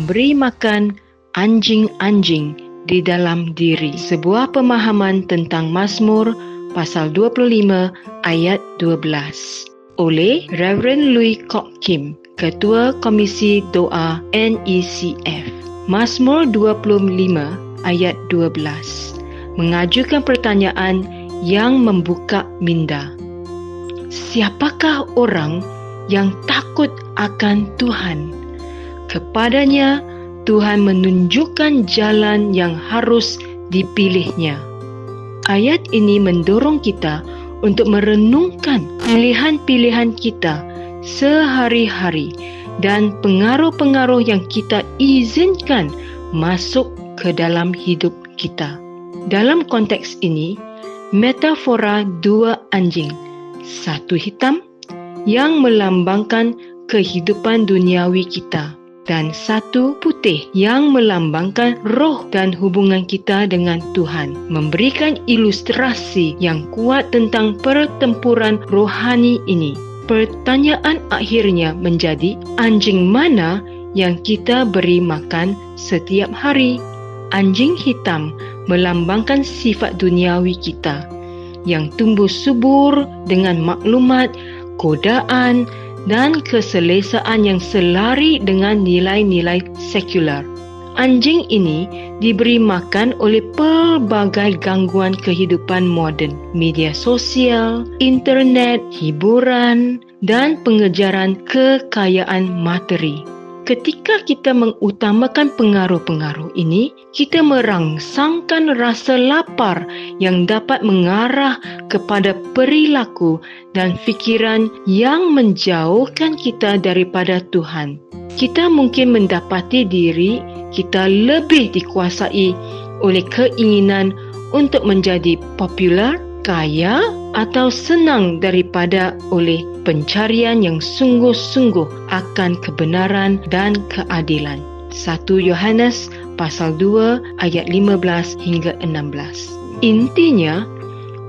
memberi makan anjing-anjing di dalam diri. Sebuah pemahaman tentang Mazmur pasal 25 ayat 12 oleh Reverend Louis Kok Kim, Ketua Komisi Doa NECF. Mazmur 25 ayat 12 mengajukan pertanyaan yang membuka minda. Siapakah orang yang takut akan Tuhan? Kepadanya Tuhan menunjukkan jalan yang harus dipilihnya. Ayat ini mendorong kita untuk merenungkan pilihan-pilihan kita sehari-hari dan pengaruh-pengaruh yang kita izinkan masuk ke dalam hidup kita. Dalam konteks ini, metafora dua anjing, satu hitam yang melambangkan kehidupan duniawi kita dan satu putih yang melambangkan roh dan hubungan kita dengan Tuhan, memberikan ilustrasi yang kuat tentang pertempuran rohani ini. Pertanyaan akhirnya menjadi, anjing mana yang kita beri makan setiap hari? Anjing hitam melambangkan sifat duniawi kita yang tumbuh subur dengan maklumat, godaan dan keselesaan yang selari dengan nilai-nilai sekular. Anjing ini diberi makan oleh pelbagai gangguan kehidupan moden, media sosial, internet, hiburan, dan pengejaran kekayaan materi. Ketika kita mengutamakan pengaruh-pengaruh ini, kita merangsangkan rasa lapar yang dapat mengarah kepada perilaku dan fikiran yang menjauhkan kita daripada Tuhan. Kita mungkin mendapati diri kita lebih dikuasai oleh keinginan untuk menjadi popular, kaya atau senang daripada oleh pencarian yang sungguh-sungguh akan kebenaran dan keadilan. 1 Yohanes pasal 2 ayat 15 hingga 16. Intinya,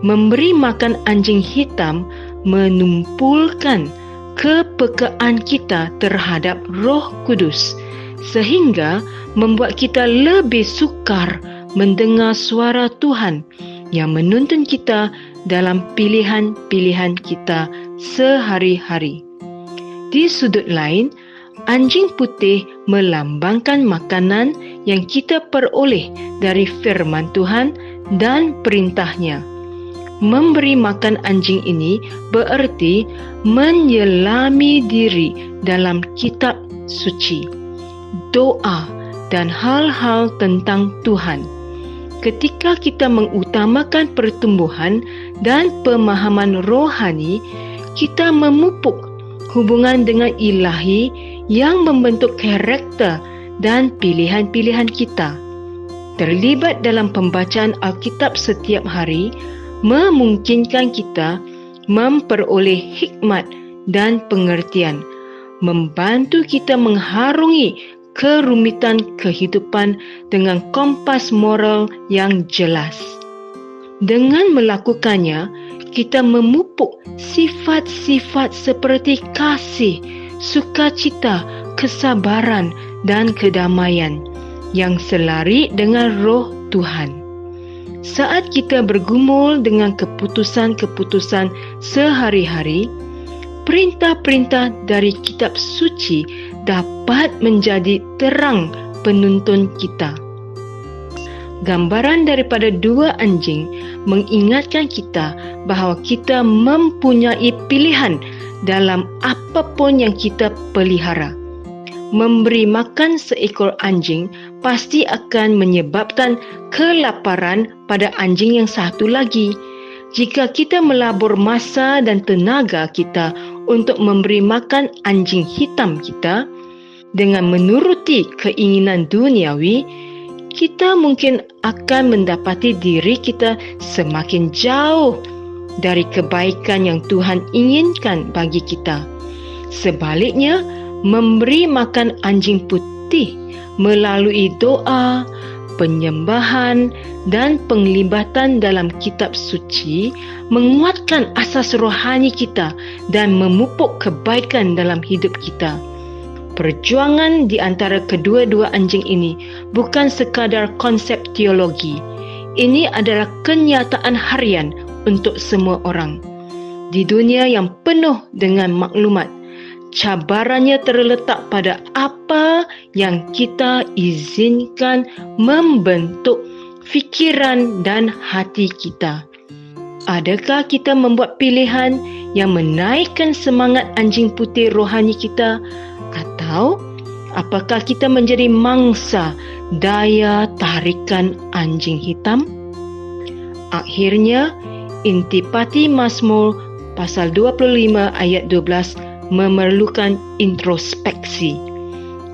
memberi makan anjing hitam menumpulkan kepekaan kita terhadap Roh Kudus sehingga membuat kita lebih sukar mendengar suara Tuhan yang menuntun kita dalam pilihan-pilihan kita sehari-hari. Di sudut lain, anjing putih melambangkan makanan yang kita peroleh dari firman Tuhan dan perintahnya. Memberi makan anjing ini bererti menyelami diri dalam kitab suci, doa dan hal-hal tentang Tuhan. Ketika kita mengutamakan pertumbuhan dan pemahaman rohani, kita memupuk hubungan dengan Ilahi yang membentuk karakter dan pilihan-pilihan kita. Terlibat dalam pembacaan Alkitab setiap hari memungkinkan kita memperoleh hikmat dan pengertian, membantu kita mengharungi kerumitan kehidupan dengan kompas moral yang jelas. Dengan melakukannya, kita memupuk sifat-sifat seperti kasih, sukacita, kesabaran, dan kedamaian yang selari dengan roh Tuhan. Saat kita bergumul dengan keputusan-keputusan sehari-hari, perintah-perintah dari kitab suci dapat menjadi terang penuntun kita. Gambaran daripada dua anjing mengingatkan kita bahawa kita mempunyai pilihan dalam apapun yang kita pelihara. Memberi makan seekor anjing pasti akan menyebabkan kelaparan pada anjing yang satu lagi. Jika kita melabur masa dan tenaga kita untuk memberi makan anjing hitam kita dengan menuruti keinginan duniawi, kita mungkin akan mendapati diri kita semakin jauh dari kebaikan yang Tuhan inginkan bagi kita. Sebaliknya, memberi makan anjing putih melalui doa, penyembahan dan penglibatan dalam kitab suci menguatkan asas rohani kita dan memupuk kebaikan dalam hidup kita. Perjuangan di antara kedua-dua anjing ini bukan sekadar konsep teologi. Ini adalah kenyataan harian untuk semua orang. Di dunia yang penuh dengan maklumat, cabarannya terletak pada apa yang kita izinkan membentuk fikiran dan hati kita. Adakah kita membuat pilihan yang menaikkan semangat anjing putih rohani kita, atau apakah kita menjadi mangsa daya tarikan anjing hitam? Akhirnya, intipati Mazmur pasal 25 ayat 12 memerlukan introspeksi.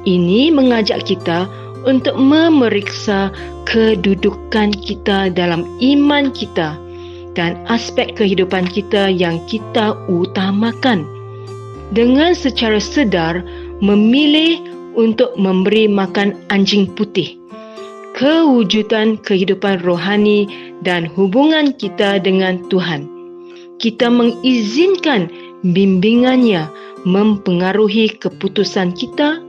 Ini mengajak kita untuk memeriksa kedudukan kita dalam iman kita dan aspek kehidupan kita yang kita utamakan. Dengan secara sedar memilih untuk memberi makan anjing putih, kewujudan kehidupan rohani dan hubungan kita dengan Tuhan. Kita mengizinkan bimbingannya mempengaruhi keputusan kita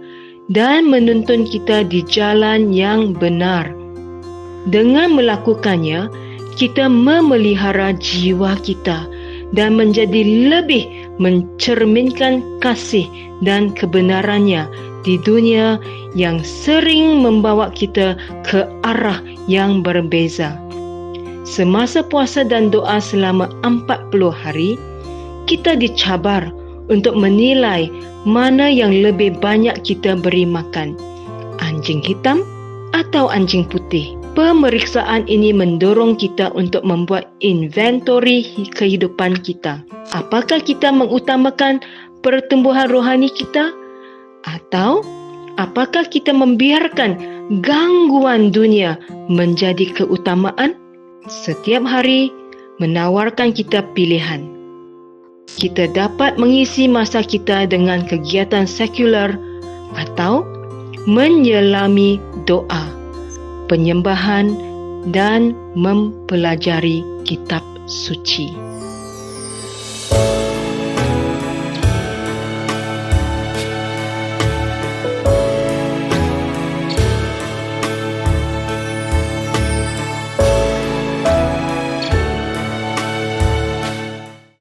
dan menuntun kita di jalan yang benar. Dengan melakukannya, kita memelihara jiwa kita dan menjadi lebih mencerminkan kasih dan kebenarannya di dunia yang sering membawa kita ke arah yang berbeza. Semasa puasa dan doa selama 40 hari, kita dicabar untuk menilai mana yang lebih banyak kita beri makan, anjing hitam atau anjing putih. Pemeriksaan ini mendorong kita untuk membuat inventori kehidupan kita. Apakah kita mengutamakan pertumbuhan rohani kita? Atau apakah kita membiarkan gangguan dunia menjadi keutamaan? Setiap hari menawarkan kita pilihan. Kita dapat mengisi masa kita dengan kegiatan sekular atau menyelami doa, penyembahan dan mempelajari kitab suci.